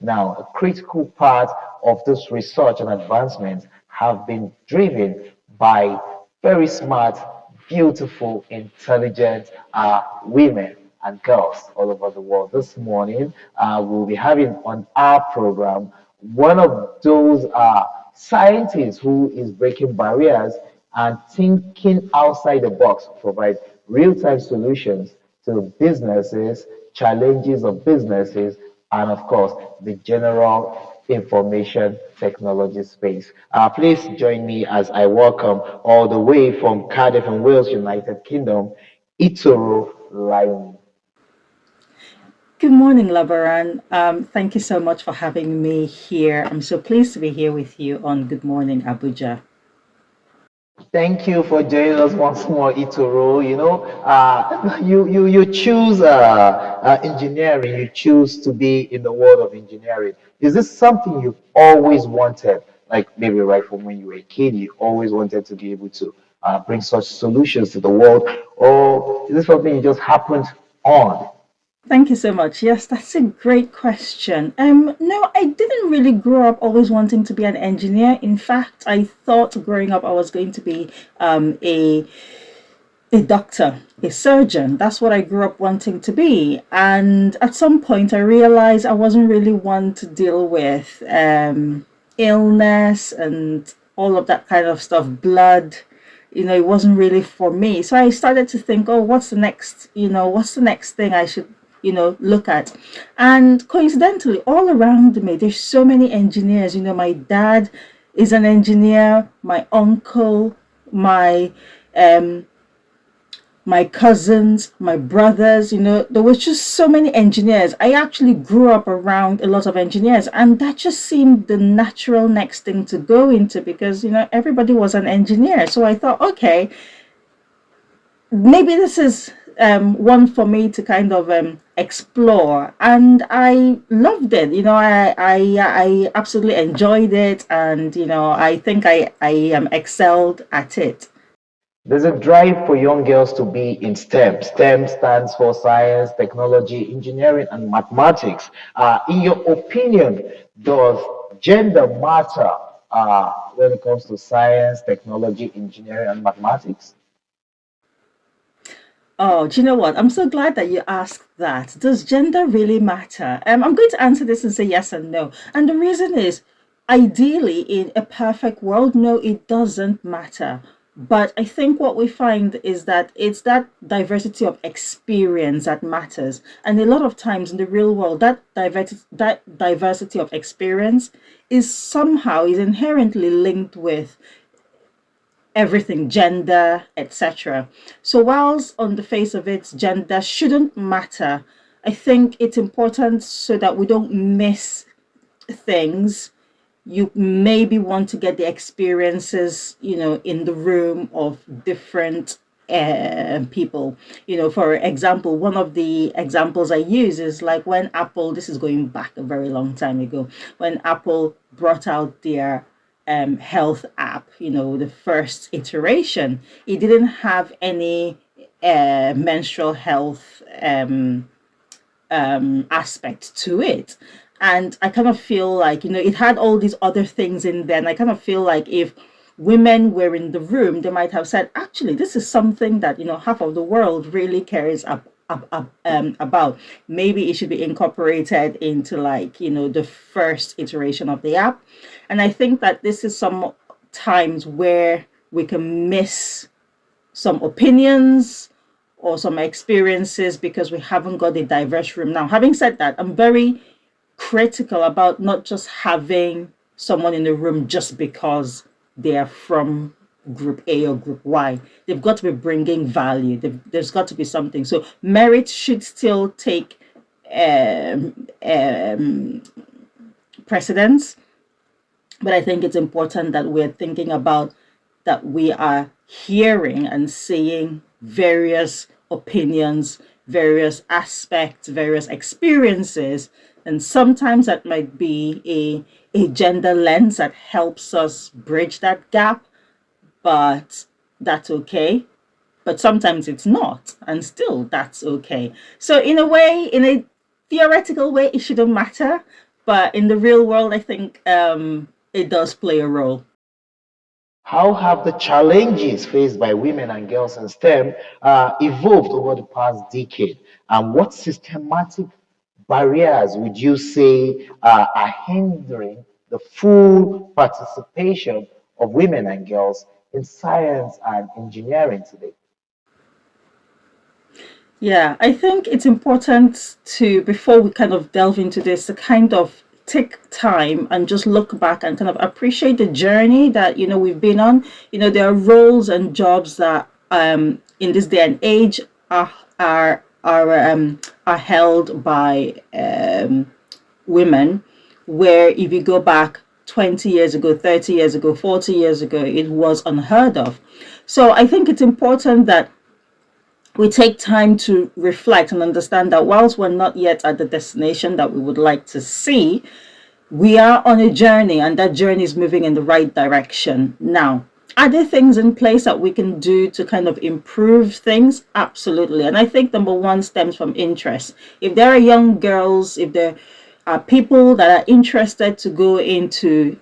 Now, a critical part of this research and advancements have been driven by very smart, beautiful, intelligent women and girls all over the world. This morning, we'll be having on our program one of those scientists who is breaking barriers and thinking outside the box, provide real-time solutions to businesses, challenges of businesses, and of course, the general information technology space. Please join me as I welcome all the way from Cardiff and Wales, United Kingdom, Itoro Lion. Good morning, Labaran. Thank you so much for having me here. I'm so pleased to be here with you on Good Morning, Abuja. Thank you for joining us once more, Itoro. You choose engineering. You choose to be in the world of engineering. Is this something you've always wanted? Like maybe right from when you were a kid, you always wanted to be able to bring such solutions to the world, or is this something you just happened on? Thank you so much. Yes, that's a great question. No, I didn't really grow up always wanting to be an engineer. In fact, I thought growing up I was going to be a doctor, a surgeon. That's what I grew up wanting to be. And at some point, I realized I wasn't really one to deal with illness and all of that kind of stuff, blood. It wasn't really for me. So I started to think, oh, what's the next thing I should, look at? And coincidentally, all around me, there's so many engineers. My dad is an engineer, my uncle, my um my cousins, my brothers, there was just so many engineers. I actually grew up around a lot of engineers, and that just seemed the natural next thing to go into because, everybody was an engineer. So I thought, okay, maybe this is one for me to kind of explore. And I loved it. I absolutely enjoyed it. And, I think I excelled at it. There's a drive for young girls to be in STEM. STEM stands for science, technology, engineering, and mathematics. In your opinion, does gender matter when it comes to science, technology, engineering, and mathematics? Oh, do you know what? I'm so glad that you asked that. Does gender really matter? I'm going to answer this and say yes and no. And the reason is, ideally, in a perfect world, no, it doesn't matter. But I think what we find is that it's that diversity of experience that matters. And a lot of times in the real world, that diversity of experience is inherently linked with everything, gender, etc. So, whilst on the face of it, gender shouldn't matter, I think it's important so that we don't miss things. You maybe want to get the experiences, in the room of different people. For example, one of the examples I use is like when Apple, this is going back a very long time ago, when Apple brought out their health app, the first iteration, it didn't have any menstrual health aspect to it. And I kind of feel like, it had all these other things in there. And I kind of feel like if women were in the room, they might have said, actually, this is something that, half of the world really cares about. Maybe it should be incorporated into like, the first iteration of the app. And I think that this is some times where we can miss some opinions or some experiences because we haven't got a diverse room. Now, having said that, I'm very critical about not just having someone in the room just because they are from group A or group Y. They've got to be bringing value. There's got to be something. So merit should still take precedence, but I think it's important that we're thinking about that we are hearing and seeing various opinions, various aspects, various experiences. And sometimes that might be a gender lens that helps us bridge that gap, but that's okay. But sometimes it's not, and still that's okay. So, in a way, in a theoretical way, it shouldn't matter. but in the real world, I think it does play a role. How have the challenges faced by women and girls in STEM evolved over the past decade? And what systematic barriers would you say are hindering the full participation of women and girls in science and engineering today? Yeah, I think it's important to, before we kind of delve into this, to kind of take time and just look back and kind of appreciate the journey that, we've been on. There are roles and jobs that in this day and age are are held by women, where if you go back 20 years ago, 30 years ago, 40 years ago, it was unheard of. So I think it's important that we take time to reflect and understand that whilst we're not yet at the destination that we would like to see, we are on a journey and that journey is moving in the right direction. Now, are there things in place that we can do to kind of improve things? Absolutely. And I think number one stems from interest. If there are young girls, if there are people that are interested to go into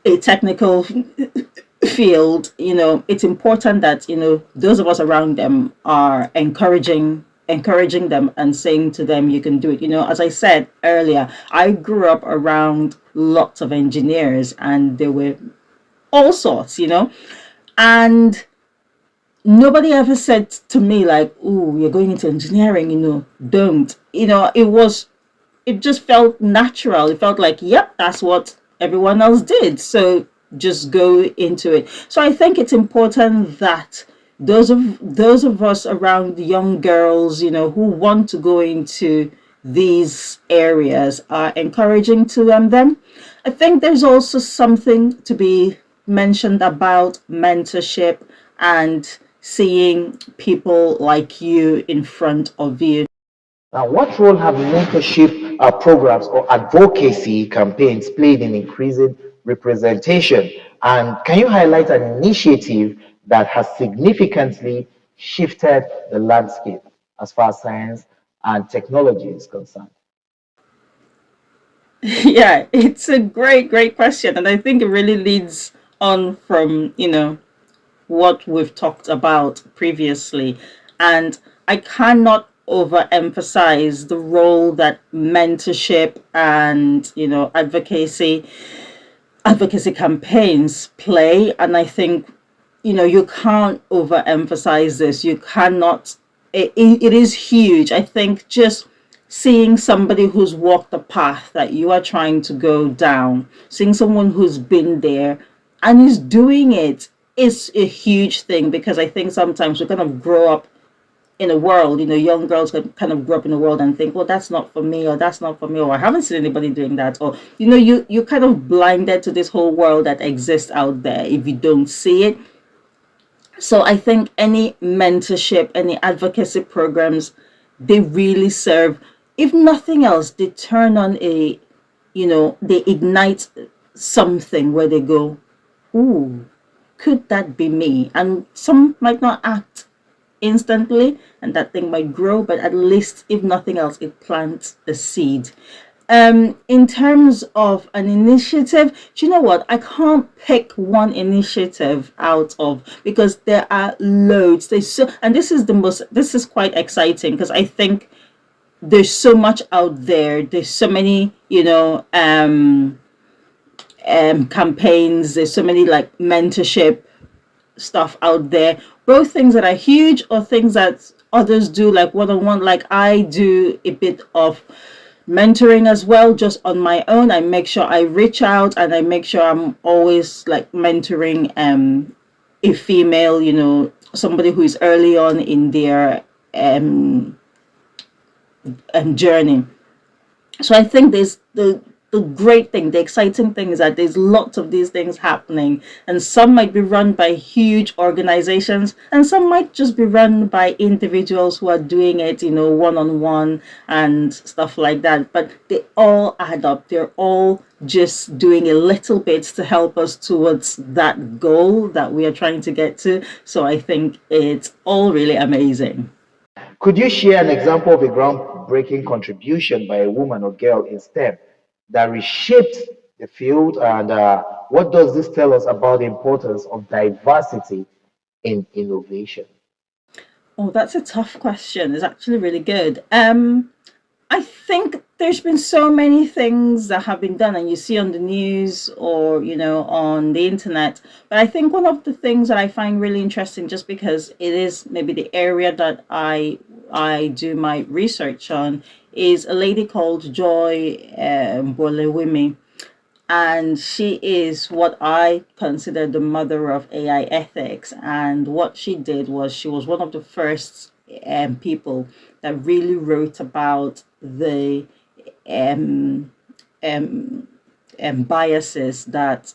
a technical field, it's important that, those of us around them are encouraging them and saying to them, you can do it. As I said earlier, I grew up around lots of engineers and there were all sorts, and nobody ever said to me like, oh, you're going into engineering, don't. It just felt natural. It felt like, yep, that's what everyone else did. So just go into it. So I think it's important that those of us around young girls, who want to go into these areas are encouraging to them. I think there's also something to be mentioned about mentorship and seeing people like you in front of you. Now, what role have mentorship programs or advocacy campaigns played in increasing representation? And can you highlight an initiative that has significantly shifted the landscape as far as science and technology is concerned? Yeah, it's a great question. And I think it really leads on from, what we've talked about previously. And I cannot overemphasize the role that mentorship and, advocacy campaigns play. And I think, you can't overemphasize this. You cannot, it is huge. I think just seeing somebody who's walked the path that you are trying to go down, seeing someone who's been there and is doing it is a huge thing, because I think sometimes we kind of grow up in a world, young girls can kind of grow up in a world and think, well, that's not for me, or that's not for me, or I haven't seen anybody doing that, or you kind of blinded to this whole world that exists out there if you don't see it. So I think any mentorship, any advocacy programs, they really serve. If nothing else, they turn on they ignite something where they go, ooh, could that be me? And some might not act instantly and that thing might grow, but at least, if nothing else, it plants a seed. In terms of an initiative, do you know what? I can't pick one initiative out of, because there are loads. And this is quite exciting, because I think there's so much out there. There's so many, campaigns. There's so many like mentorship stuff out there, both things that are huge or things that others do like one-on-one. Like I do a bit of mentoring as well, just on my own. I make sure I reach out and I make sure I'm always like mentoring a female, somebody who is early on in their journey. So I think there's the great thing, the exciting thing is that there's lots of these things happening, and some might be run by huge organizations, and some might just be run by individuals who are doing it, one on one and stuff like that. But they all add up. They're all just doing a little bit to help us towards that goal that we are trying to get to. So I think it's all really amazing. Could you share an example of a groundbreaking contribution by a woman or girl in STEM that reshaped the field? And what does this tell us about the importance of diversity in innovation? Oh, that's a tough question. It's actually really good. I think there's been so many things that have been done, and you see on the news or on the internet. But I think one of the things that I find really interesting, just because it is maybe the area that I do my research on, is a lady called Joy Bolewimi, and she is what I consider the mother of AI ethics. And what she did was she was one of the first people that really wrote about the um, um, biases that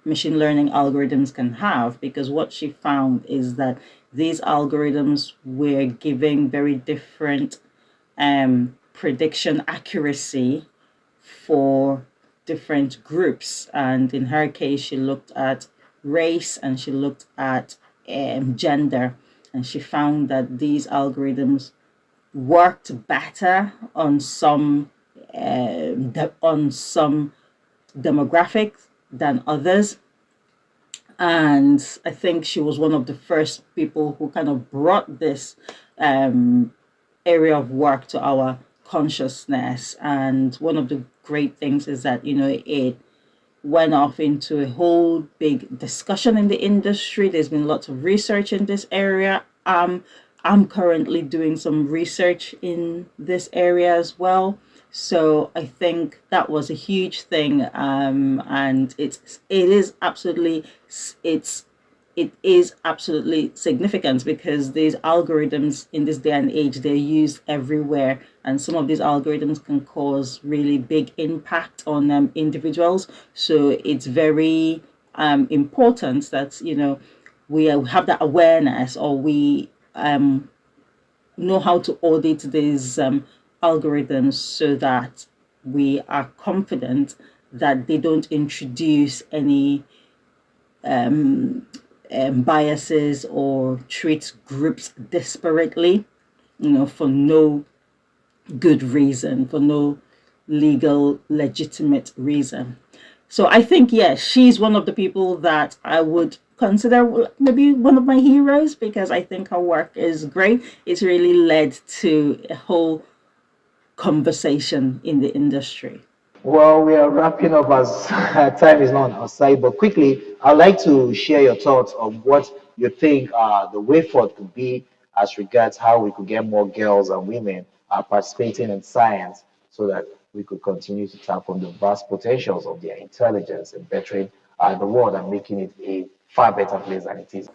machine learning algorithms can have, because what she found is that these algorithms were giving very different prediction accuracy for different groups. And in her case, she looked at race and she looked at gender. And she found that these algorithms worked better on on some demographics than others. And I think she was one of the first people who kind of brought this um, area of work to our consciousness. And one of the great things is that, it went off into a whole big discussion in the industry. There's been lots of research in this area. I'm currently doing some research in this area as well. So I think that was a huge thing, and it's it is absolutely significant, because these algorithms in this day and age, they're used everywhere, and some of these algorithms can cause really big impact on individuals. So it's very important that we have that awareness, or we know how to audit these algorithms, so that we are confident that they don't introduce any biases or treat groups disparately, for no good reason, for no legal, legitimate reason. So I think, yes, she's one of the people that I would consider maybe one of my heroes, because I think her work is great. It's really led to a whole conversation in the industry. Well, we are wrapping up as time is not on our side, but quickly, I'd like to share your thoughts on what you think the way forward could be as regards how we could get more girls and women participating in science so that we could continue to tap on the vast potentials of their intelligence and bettering the world and making it a far better place than it is.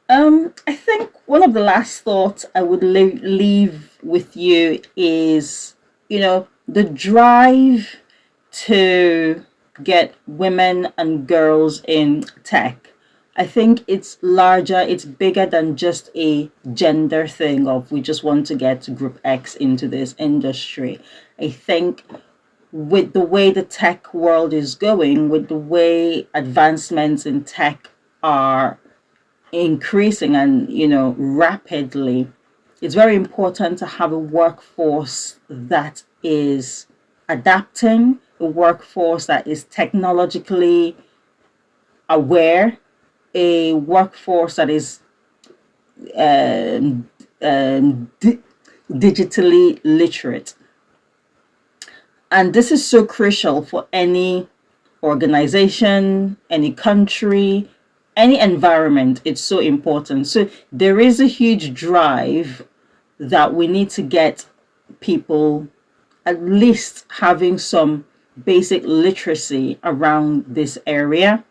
I think one of the last thoughts I would leave with you is, the drive to get women and girls in tech. I think it's larger, it's bigger than just a gender thing of we just want to get group X into this industry. I think with the way the tech world is going, with the way advancements in tech are increasing and rapidly, it's very important to have a workforce that is adapting, a workforce that is technologically aware, a workforce that is um, digitally literate. And this is so crucial for any organization, any country, any environment. It's so important. So there is a huge drive that we need to get people at least having some basic literacy around this area.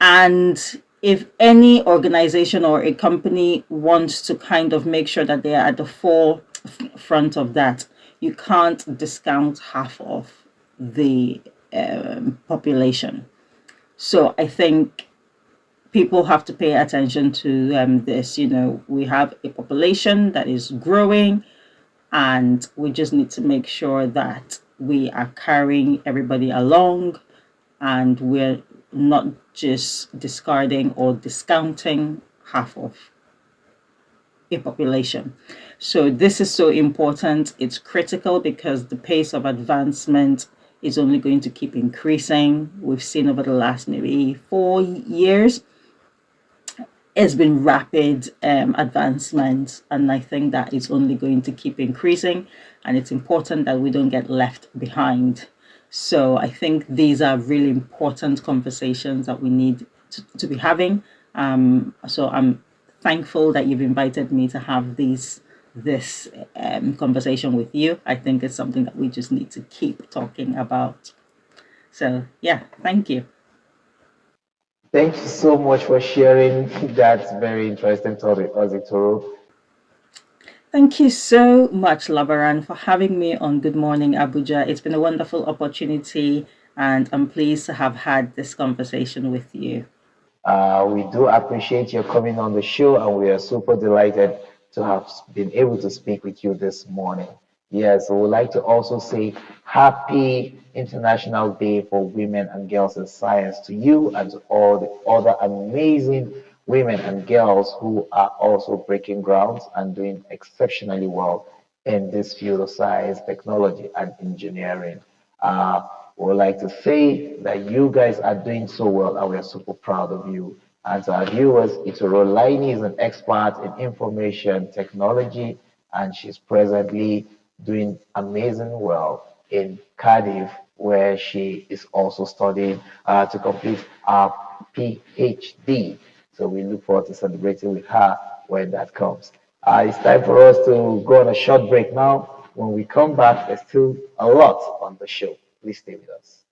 And if any organization or a company wants to kind of make sure that they are at the forefront of that, you can't discount half of the population. So I think people have to pay attention to this. We have a population that is growing, and we just need to make sure that we are carrying everybody along, and we're not just discarding or discounting half of a population. So this is so important. It's critical because the pace of advancement is only going to keep increasing. We've seen over the last maybe 4 years, it's been rapid advancement, and I think that it's only going to keep increasing. And it's important that we don't get left behind. So I think these are really important conversations that we need to be having. So I'm thankful that you've invited me to have this conversation with you. I think it's something that we just need to keep talking about. So yeah, thank you. Thank you so much for sharing that very interesting topic, Ozitoro. Thank you so much, Labaran, for having me on Good Morning Abuja. It's been a wonderful opportunity, and I'm pleased to have had this conversation with you. We do appreciate your coming on the show, and we are super delighted to have been able to speak with you this morning. Yes, we would like to also say Happy International Day for Women and Girls in Science to you and to all the other amazing women and girls who are also breaking grounds and doing exceptionally well in this field of science, technology, and engineering. We would like to say that you guys are doing so well, and we are super proud of you. And to our viewers, Ituro Laini is an expert in information technology, and she's presently doing amazing well in Cardiff, where she is also studying to complete her PhD. So we look forward to celebrating with her when that comes. It's time for us to go on a short break now. When we come back, there's still a lot on the show. Please stay with us.